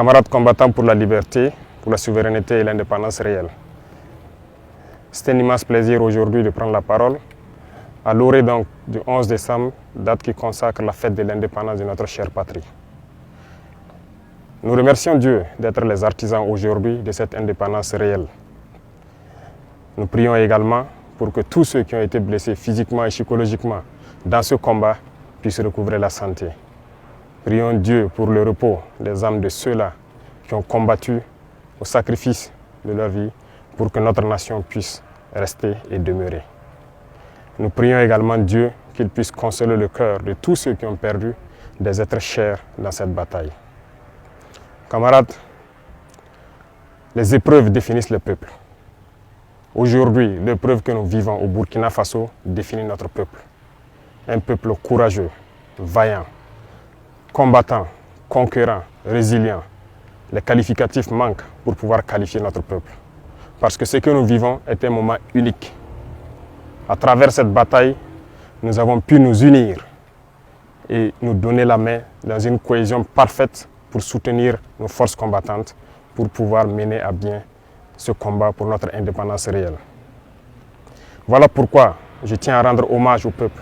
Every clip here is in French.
Camarades combattants pour la liberté, pour la souveraineté et l'indépendance réelle. C'est un immense plaisir aujourd'hui de prendre la parole à l'orée donc du 11 décembre, date qui consacre la fête de l'indépendance de notre chère patrie. Nous remercions Dieu d'être les artisans aujourd'hui de cette indépendance réelle. Nous prions également pour que tous ceux qui ont été blessés physiquement et psychologiquement dans ce combat puissent recouvrer la santé. Prions Dieu pour le repos des âmes de ceux-là qui ont combattu au sacrifice de leur vie pour que notre nation puisse rester et demeurer. Nous prions également Dieu qu'il puisse consoler le cœur de tous ceux qui ont perdu des êtres chers dans cette bataille. Camarades, les épreuves définissent le peuple. Aujourd'hui, l'épreuve que nous vivons au Burkina Faso définit notre peuple. Un peuple courageux, vaillant, combattant, conquérant, résilient. Les qualificatifs manquent pour pouvoir qualifier notre peuple. Parce que ce que nous vivons est un moment unique. À travers cette bataille, nous avons pu nous unir et nous donner la main dans une cohésion parfaite pour soutenir nos forces combattantes pour pouvoir mener à bien ce combat pour notre indépendance réelle. Voilà pourquoi je tiens à rendre hommage au peuple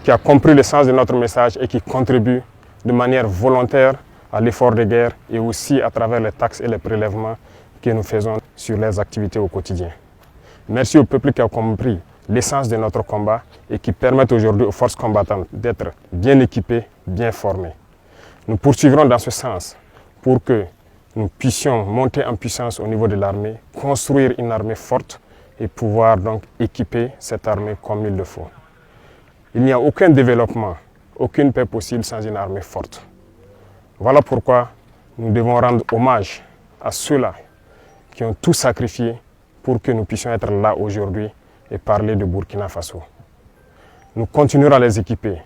qui a compris le sens de notre message et qui contribue de manière volontaire à l'effort de guerre et aussi à travers les taxes et les prélèvements que nous faisons sur les activités au quotidien. Merci au peuple qui a compris l'essence de notre combat et qui permettent aujourd'hui aux forces combattantes d'être bien équipées, bien formées. Nous poursuivrons dans ce sens pour que nous puissions monter en puissance au niveau de l'armée, construire une armée forte et pouvoir donc équiper cette armée comme il le faut. Il n'y a aucun développement, aucune paix possible sans une armée forte. Voilà pourquoi nous devons rendre hommage à ceux-là qui ont tout sacrifié pour que nous puissions être là aujourd'hui et parler de Burkina Faso. Nous continuerons à les équiper,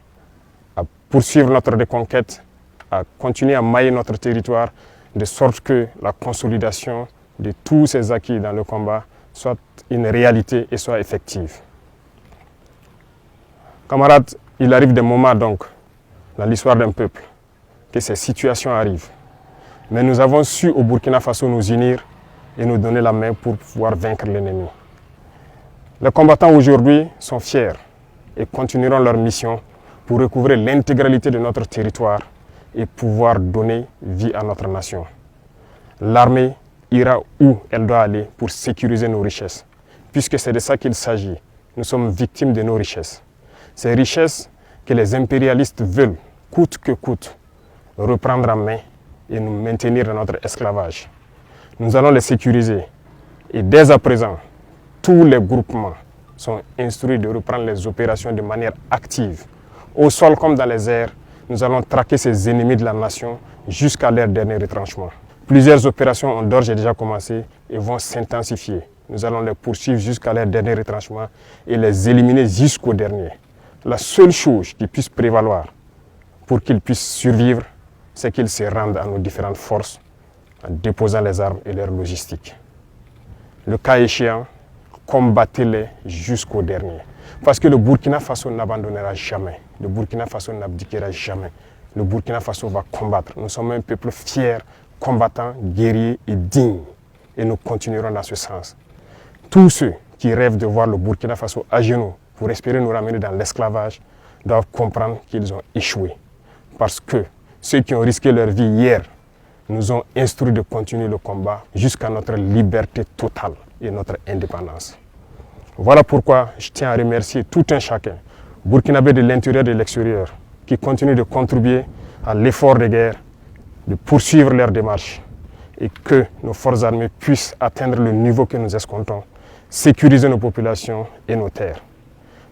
à poursuivre notre reconquête, à continuer à mailler notre territoire de sorte que la consolidation de tous ces acquis dans le combat soit une réalité et soit effective. Camarades, il arrive des moments donc dans l'histoire d'un peuple que ces situations arrivent. Mais nous avons su au Burkina Faso nous unir et nous donner la main pour pouvoir vaincre l'ennemi. Les combattants aujourd'hui sont fiers et continueront leur mission pour recouvrer l'intégralité de notre territoire et pouvoir donner vie à notre nation. L'armée ira où elle doit aller pour sécuriser nos richesses, puisque c'est de ça qu'il s'agit. Nous sommes victimes de nos richesses. Ces richesses que les impérialistes veulent, coûte que coûte, reprendre en main et nous maintenir dans notre esclavage. Nous allons les sécuriser et dès à présent, tous les groupements sont instruits de reprendre les opérations de manière active. Au sol comme dans les airs, nous allons traquer ces ennemis de la nation jusqu'à leur dernier retranchement. Plusieurs opérations ont d'ores et déjà commencé et vont s'intensifier. Nous allons les poursuivre jusqu'à leur dernier retranchement et les éliminer jusqu'au dernier. La seule chose qui puisse prévaloir pour qu'ils puissent survivre, c'est qu'ils se rendent à nos différentes forces en déposant les armes et leur logistique. Le cas échéant, combattez-les jusqu'au dernier. Parce que le Burkina Faso n'abandonnera jamais. Le Burkina Faso n'abdiquera jamais. Le Burkina Faso va combattre. Nous sommes un peuple fier, combattant, guerrier et digne. Et nous continuerons dans ce sens. Tous ceux qui rêvent de voir le Burkina Faso à genoux pour espérer nous ramener dans l'esclavage doivent comprendre qu'ils ont échoué. Parce que ceux qui ont risqué leur vie hier nous ont instruits de continuer le combat jusqu'à notre liberté totale et notre indépendance. Voilà pourquoi je tiens à remercier tout un chacun, burkinabé de l'intérieur et de l'extérieur, qui continuent de contribuer à l'effort de guerre, de poursuivre leur démarche et que nos forces armées puissent atteindre le niveau que nous escomptons, sécuriser nos populations et nos terres.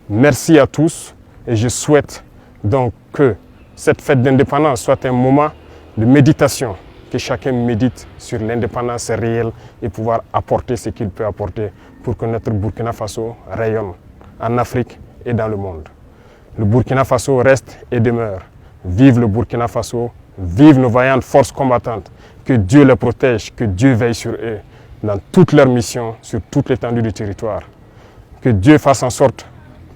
Merci à tous et je souhaite donc que cette fête d'indépendance soit un moment de méditation, que chacun médite sur l'indépendance réelle et pouvoir apporter ce qu'il peut apporter pour que notre Burkina Faso rayonne en Afrique et dans le monde. Le Burkina Faso reste et demeure. Vive le Burkina Faso, vive nos vaillantes forces combattantes. Que Dieu les protège, que Dieu veille sur eux dans toutes leurs missions, sur toute l'étendue du territoire. Que Dieu fasse en sorte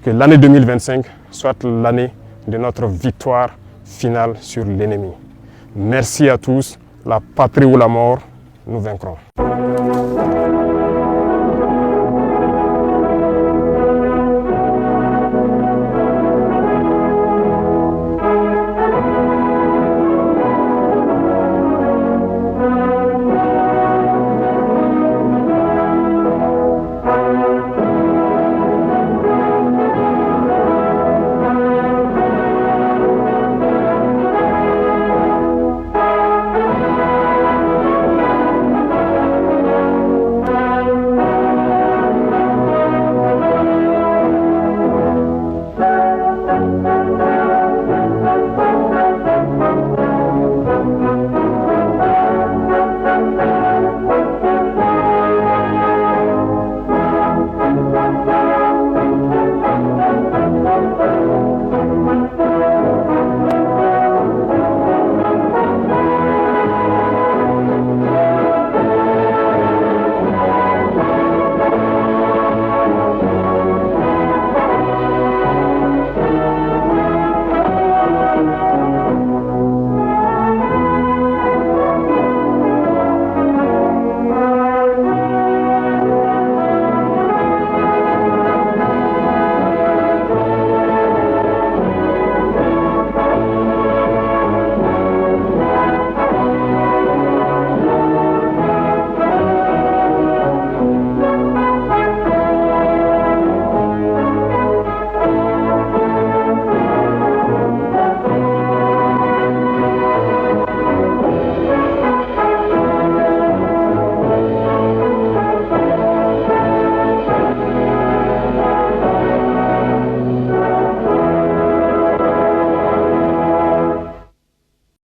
que l'année 2025 soit l'année de notre victoire finale sur l'ennemi. Merci à tous. la patrie ou la mort, nous vaincrons.